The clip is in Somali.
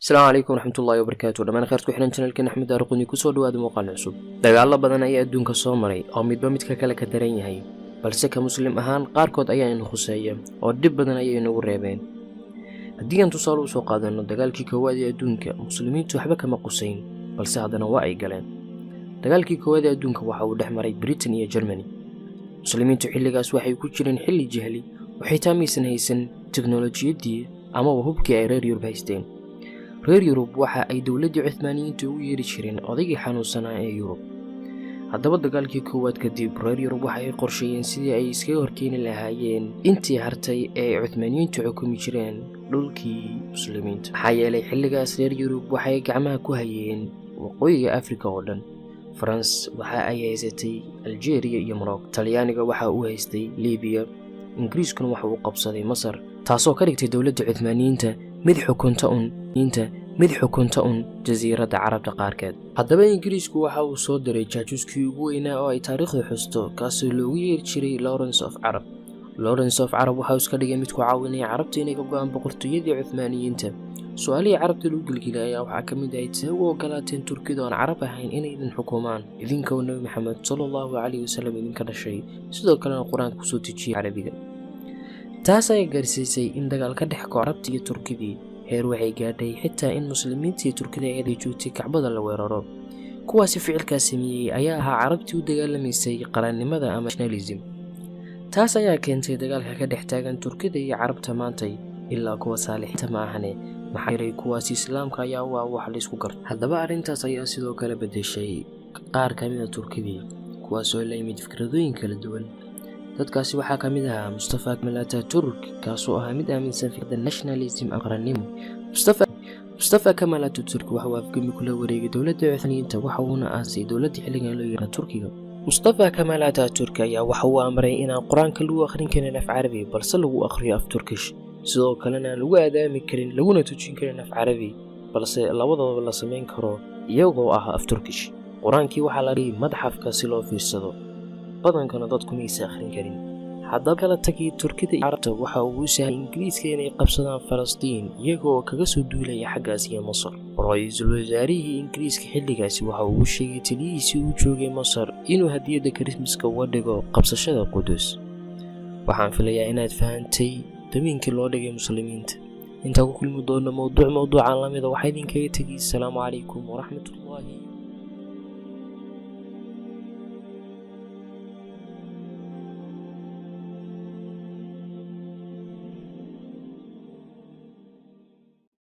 السلام عليكم ورحمة الله وبركاته. لما خيرت وحنا channelkan Axmed Arquni ku soo dhawaada muuqaal cusub. Dagaalo badan ayaa adduunka soo maray oo midba midka kale ka daran yahay, balse ka muslim ahaan qaarkood ayaa in khuseeya oo dib badan ayay nagu reebeen. Haddii aan tusaale u soo qaadano dagaalkii koowaad ee adduunka, muslimiintu waxba kama qusayn, balse haddana waa ay galeen. Dagaalkii koowaad ee adduunka waxa uu dhex maray Britain iyo Germany. Muslimiintu xilligaas waxay ku jireen xilli jahli, waxay taamaysan haysan tiknoolajiyadii ama hubkii ay reer Yurub haysteen. reer Yurub waxa ay dawladda Cuthmaaniyiinta u yeeri jireen odaygii xanuunsanaa ee Yurub. haddaba dagaalkii koowaad kadib reer Yurub waxa ay qorsheeyeen sidii ay iskaga horkeeni lahaayeen intii hartay ee Cuthmaaniyiintu xukumi jireen dhulkii muslimiinta. maxaa yeelay xilligaas reer Yurub waxay gacmaha ku hayeen waqooyiga Afrika oo dhan. France waxa ay haysatay Algeria iyo Morocco, Talyaaniga waxa uu haystay Liibiya, Ingiriiskuna waxa uu qabsaday Masar, taasoo ka dhigtay dawladda Cuthmaaniyiinta mid xukunta jasiiradda Carabta qaarkeed. haddaba Ingiriisku waxa uu soo diray jaajuuskii ugu weynaa oo ay taariikhdu xusto, kaasoo loogu yeeri jiray Lawrence of Arab. Lawrence of Arab waxa uu iska dhigay mid ku caawinaya Carabta inay ka go'aan boqortooyadii Cuthmaaniyiinta. su'aalihii Carabta lagu gelgelay ayaa waxaa ka mid ahayd sidee u ogolaateen Turkida oon Carab ahayn inay idin xukumaan, idinka oo Nabi Maxamed sallallahu calayhi wasallam idinka dhashay, sidoo kalena qur-aanka kusoo dejiyay Carabiga. taas ayaa gaarsiisay in dagaal ka dhex kaco Carabta iyo Turkidii. heer waxay gaadhay xitaa in muslimiinta iyo Turkida ay joogtay Kacbada la weeraro. kuwaasi ficilkaas sameeyey ayaa ahaa Carabtii u dagaalamaysay qarannimada ama nationalism. taas ayaa keentay dagaalka ka dhex taagan Turkida iyo Carabta maantay, ilaa kuwa saalixinta ma ahane, maxaa yeelay kuwaasi Islaamka ayaa waa wax la isku garto. haddaba arrintaas ayaa sidoo kale bedeshay qaar ka mid ah Turkidii, kuwaasoo la yimid fikradooyin kala duwan. dadkaasi waxaa ka mid ahaa Mustafa Kemal Atatürk, kaasoo ahaa mid aaminsan fikradda nationalism ama qarannimo. Mustafa Kemal Atatürk waxa uu afgami kula wareegay dawladda Cuthmaaniyiinta, waxa uuna aasay dawladda xilligan loo yaqaan Turkiga. Mustafa Kemal Atatürk ayaa waxa uu amray inaan qur-aanka lagu akhrin karin af Carabi, balse lagu akhriyo af Turkish, sidoo kalena aan lagu aadaami karin laguna tujin karin af Carabi, balse labadaba la samayn karo iyagoo ah af Turkish. qur-aankii waxaa la dhigay madxafka si loo fiirsado, badankana dadku ma aysan akhrin karin. haddaba kala tagii Turkida iyo Carabta waxa uu u sahlay Ingiriiska inay qabsadaan Falastiin iyagoo kaga soo duulaya xaggaas iyo Masar. ra'iisul wasaarihii Ingiriiska xilligaasi waxa uu u sheegay taliyihiisii uu joogay Masar inuu hadiyadda Christmaska uga dhigo qabsashada Qudus. waxaan filayaa inaad fahantay damiinkii loo dhigay muslimiinta. intaa ku kulmi doona mowduucan lamida waxaa idinkaga tegay. Assalaamu calaykum waraxmatullaahi